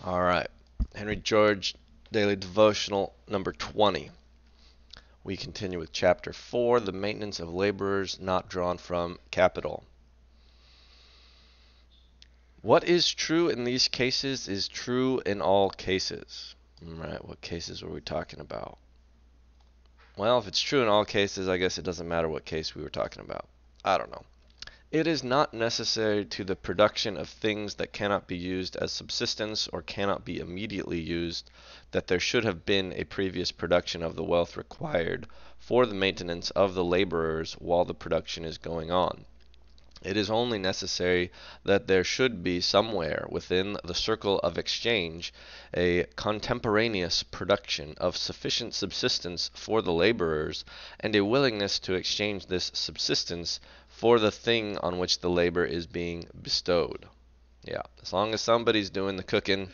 All right. Henry George Daily Devotional number 20. We continue with chapter 4, the maintenance of laborers not drawn from capital. What is true in these cases is true in all cases. All right, what cases were we talking about? Well, if it's true in all cases, I guess it doesn't matter what case we were talking about. I don't know. It is not necessary to the production of things that cannot be used as subsistence or cannot be immediately used that there should have been a previous production of the wealth required for the maintenance of the laborers while the production is going on. It is only necessary that there should be somewhere within the circle of exchange a contemporaneous production of sufficient subsistence for the laborers, and a willingness to exchange this subsistence for the thing on which the labor is being bestowed. Yeah, as long as somebody's doing the cooking,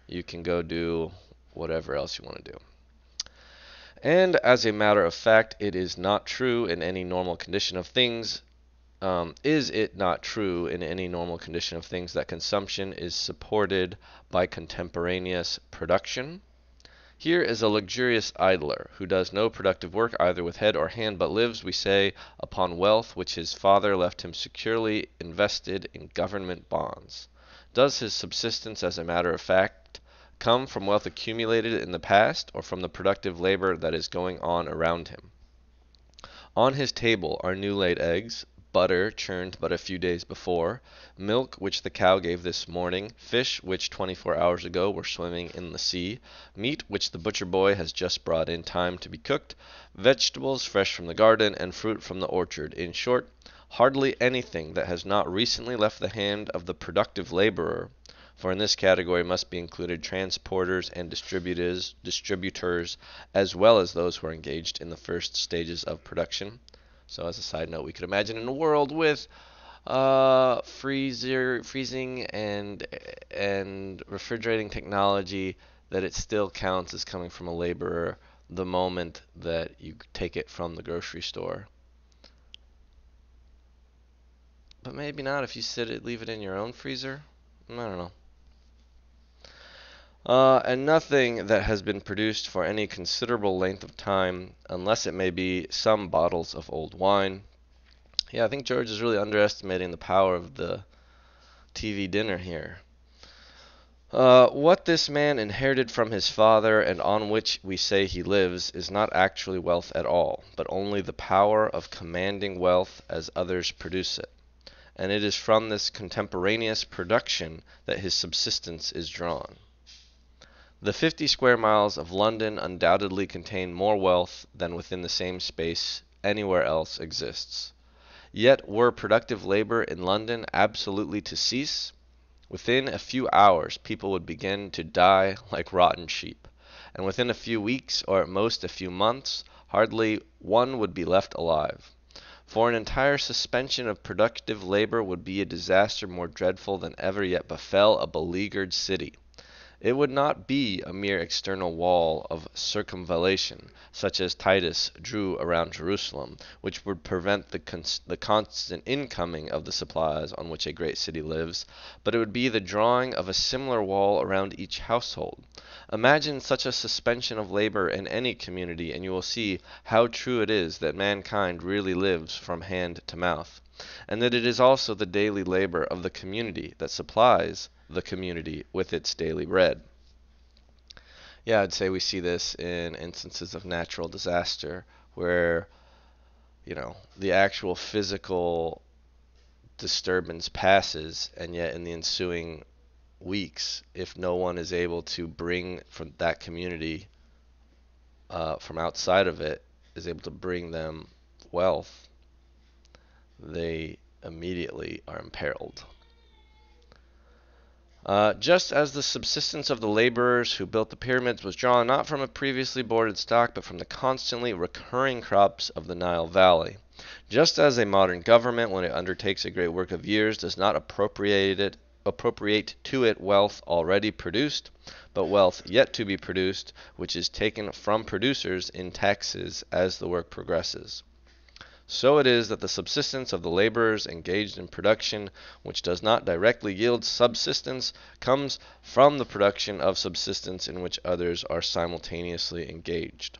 you can go do whatever else you want to do. And as a matter of fact, it is not true in any normal condition of things is it not true in any normal condition of things that consumption is supported by contemporaneous production? Here is a luxurious idler, who does no productive work either with head or hand, but lives, we say, upon wealth which his father left him securely invested in government bonds. Does his subsistence, as a matter of fact, come from wealth accumulated in the past, or from the productive labor that is going on around him? On his table are new laid eggs, butter churned but a few days before, milk which the cow gave this morning, fish which 24 hours ago were swimming in the sea, meat which the butcher boy has just brought in time to be cooked, vegetables fresh from the garden, and fruit from the orchard. In short, hardly anything that has not recently left the hand of the productive laborer, for in this category must be included transporters and distributors, as well as those who are engaged in the first stages of production. So, as a side note, we could imagine in a world with freezing and refrigerating technology that it still counts as coming from a laborer the moment that you take it from the grocery store. But maybe not if you leave it in your own freezer. I don't know. And nothing that has been produced for any considerable length of time, unless it may be some bottles of old wine. Yeah, I think George is really underestimating the power of the TV dinner here. What this man inherited from his father and on which we say he lives is not actually wealth at all, but only the power of commanding wealth as others produce it. And it is from this contemporaneous production that his subsistence is drawn. The 50 square miles of London undoubtedly contain more wealth than within the same space anywhere else exists. Yet were productive labor in London absolutely to cease, within a few hours people would begin to die like rotten sheep, and within a few weeks, or at most a few months, hardly one would be left alive. For an entire suspension of productive labor would be a disaster more dreadful than ever yet befell a beleaguered city. It would not be a mere external wall of circumvallation, such as Titus drew around Jerusalem, which would prevent the constant incoming of the supplies on which a great city lives, but it would be the drawing of a similar wall around each household. Imagine such a suspension of labor in any community, and you will see how true it is that mankind really lives from hand to mouth, and that it is also the daily labor of the community that supplies the community with its daily bread. Yeah, I'd say we see this in instances of natural disaster where, the actual physical disturbance passes, and yet in the ensuing weeks, if no one is able to bring from that community, from outside of it, is able to bring them wealth, they immediately are imperiled. Just as the subsistence of the laborers who built the pyramids was drawn not from a previously boarded stock, but from the constantly recurring crops of the Nile Valley. Just as a modern government, when it undertakes a great work of years, does not appropriate to it wealth already produced, but wealth yet to be produced, which is taken from producers in taxes as the work progresses. So it is that the subsistence of the laborers engaged in production, which does not directly yield subsistence, comes from the production of subsistence in which others are simultaneously engaged.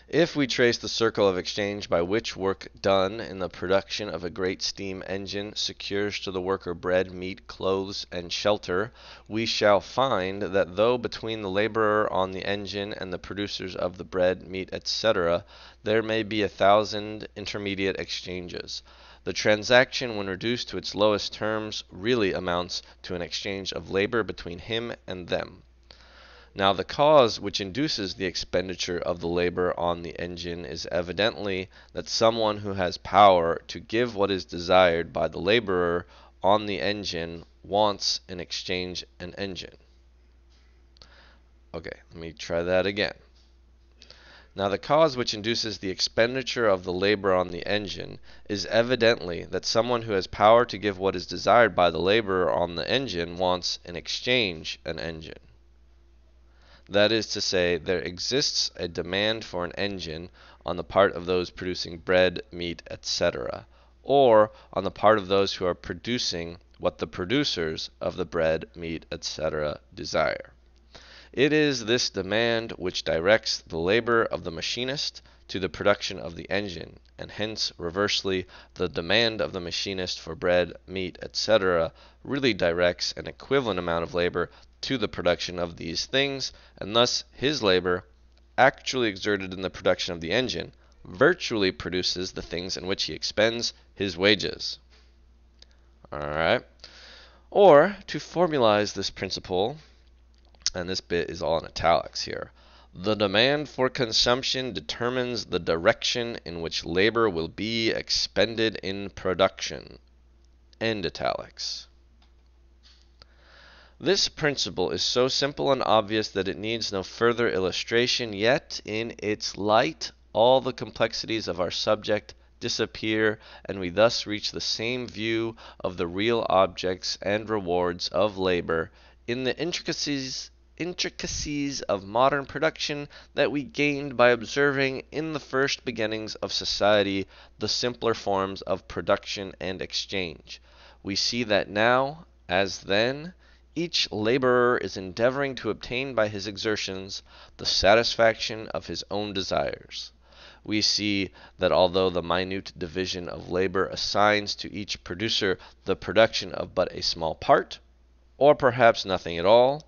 If we trace the circle of exchange by which work done in the production of a great steam engine secures to the worker bread, meat, clothes, and shelter, we shall find that though between the laborer on the engine and the producers of the bread, meat, etc., there may be 1,000 intermediate exchanges, the transaction, when reduced to its lowest terms, really amounts to an exchange of labor between him and them. Now the cause which induces the expenditure of the labor on the engine is evidently that someone who has power to give what is desired by the laborer on the engine wants in exchange an engine. Okay, let me try that again. Now the cause which induces the expenditure of the labor on the engine is evidently that someone who has power to give what is desired by the laborer on the engine wants in exchange an engine. That is to say, there exists a demand for an engine on the part of those producing bread, meat, etc., or on the part of those who are producing what the producers of the bread, meat, etc. desire. It is this demand which directs the labor of the machinist to the production of the engine, and hence, reversely, the demand of the machinist for bread, meat, etc., really directs an equivalent amount of labor to the production of these things, and thus his labor, actually exerted in the production of the engine, virtually produces the things in which he expends his wages. Alright? Or, to formalize this principle, and this bit is all in italics here, the demand for consumption determines the direction in which labor will be expended in production. End italics. This principle is so simple and obvious that it needs no further illustration, yet in its light all the complexities of our subject disappear, and we thus reach the same view of the real objects and rewards of labor in the intricacies of modern production that we gained by observing in the first beginnings of society the simpler forms of production and exchange. We see that now, as then, each laborer is endeavoring to obtain by his exertions the satisfaction of his own desires. We see that although the minute division of labor assigns to each producer the production of but a small part, or perhaps nothing at all,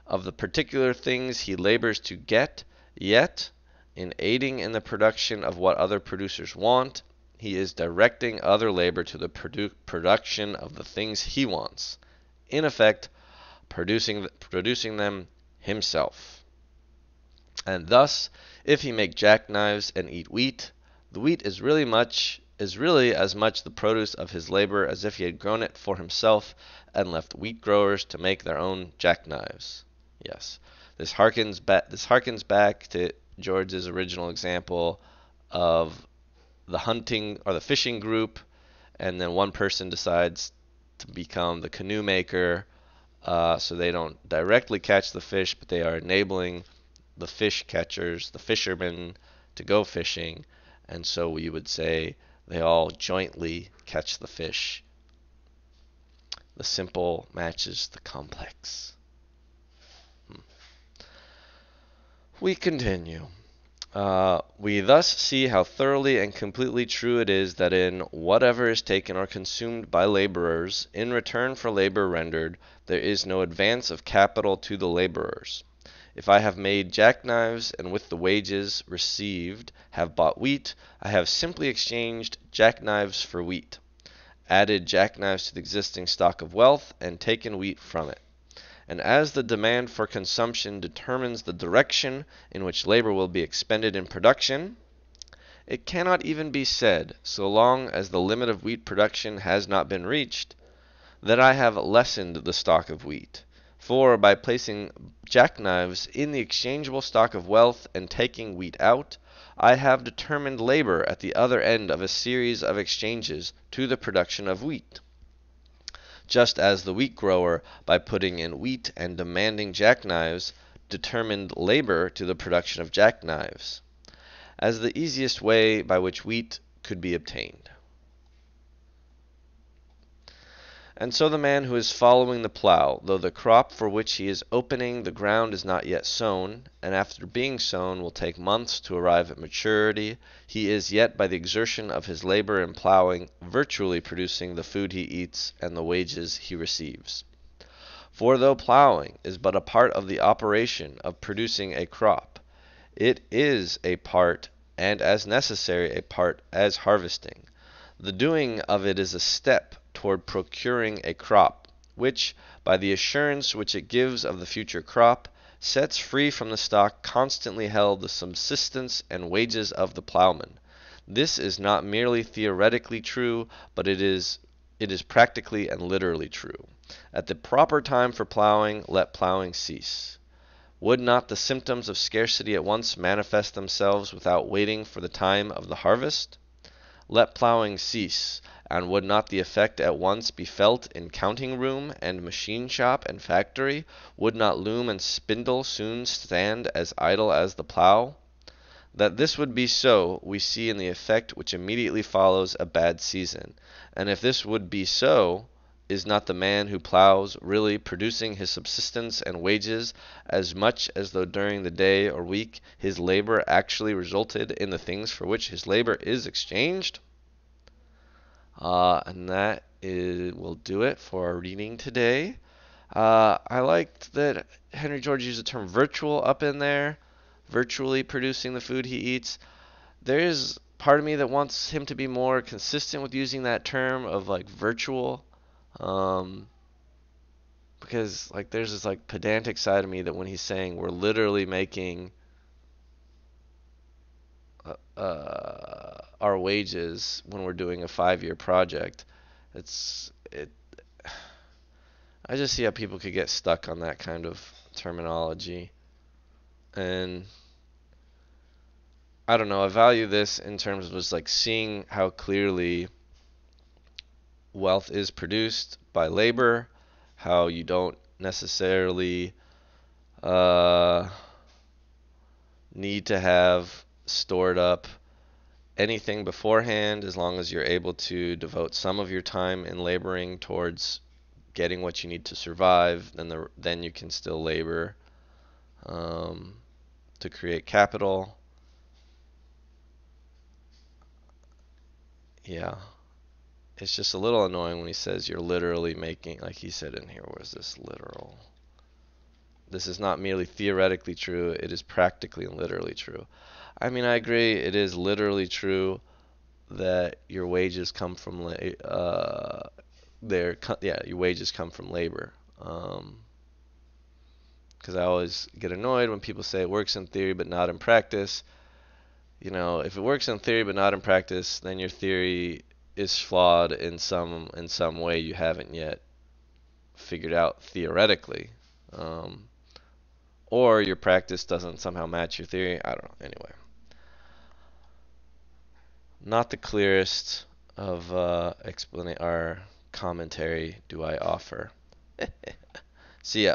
of the particular things he labors to get, yet, in aiding in the production of what other producers want, he is directing other labor to the production of the things he wants. In effect, producing them himself. And thus, if he make jackknives and eat wheat, the wheat is really as much the produce of his labor as if he had grown it for himself and left wheat growers to make their own jackknives. Yes, this harkens back to George's original example of the hunting or the fishing group, and then one person decides to become the canoe maker. So they don't directly catch the fish, but they are enabling the fish catchers, the fishermen, to go fishing. And so we would say they all jointly catch the fish. The simple matches the complex. We continue. We thus see how thoroughly and completely true it is that in whatever is taken or consumed by laborers, in return for labor rendered, there is no advance of capital to the laborers. If I have made jackknives and with the wages received have bought wheat, I have simply exchanged jackknives for wheat, added jackknives to the existing stock of wealth, and taken wheat from it. And as the demand for consumption determines the direction in which labor will be expended in production, it cannot even be said, so long as the limit of wheat production has not been reached, that I have lessened the stock of wheat. For by placing jackknives in the exchangeable stock of wealth and taking wheat out, I have determined labor at the other end of a series of exchanges to the production of wheat. Just as the wheat grower, by putting in wheat and demanding jackknives, determined labor to the production of jackknives. as the easiest way by which wheat could be obtained. And so the man who is following the plow, though the crop for which he is opening the ground is not yet sown, and after being sown will take months to arrive at maturity, he is yet by the exertion of his labor in plowing virtually producing the food he eats and the wages he receives. For though plowing is but a part of the operation of producing a crop, it is a part, and as necessary a part as harvesting. The doing of it is a step toward procuring a crop, which, by the assurance which it gives of the future crop, sets free from the stock constantly held the subsistence and wages of the plowman. This is not merely theoretically true, but it is practically and literally true. At the proper time for plowing, let plowing cease. Would not the symptoms of scarcity at once manifest themselves without waiting for the time of the harvest? Let plowing cease, and would not the effect at once be felt in counting room and machine shop and factory? Would not loom and spindle soon stand as idle as the plow? That this would be so, we see in the effect which immediately follows a bad season. And if this would be so, is not the man who plows really producing his subsistence and wages as much as though during the day or week his labor actually resulted in the things for which his labor is exchanged? And that will do it for our reading today. I liked that Henry George used the term virtual up in there, virtually producing the food he eats. There is part of me that wants him to be more consistent with using that term of like virtual. Because like there's this like pedantic side of me that when he's saying we're literally making our wages when we're doing a 5-year project, it. I just see how people could get stuck on that kind of terminology, and I don't know. I value this in terms of just like seeing how clearly wealth is produced by labor, how you don't necessarily need to have stored up anything beforehand as long as you're able to devote some of your time in laboring towards getting what you need to survive. Then you can still labor to create capital. Yeah. It's just a little annoying when he says you're literally making, like he said in here, where's this literal? This is not merely theoretically true, it is practically and literally true. I mean, I agree, it is literally true that your wages come from your wages come from labor. Because I always get annoyed when people say it works in theory but not in practice. You know, if it works in theory but not in practice, then your theory is flawed in some way you haven't yet figured out theoretically, or your practice doesn't somehow match your theory. I don't know. Anyway, not the clearest of explaining our commentary do I offer. See ya.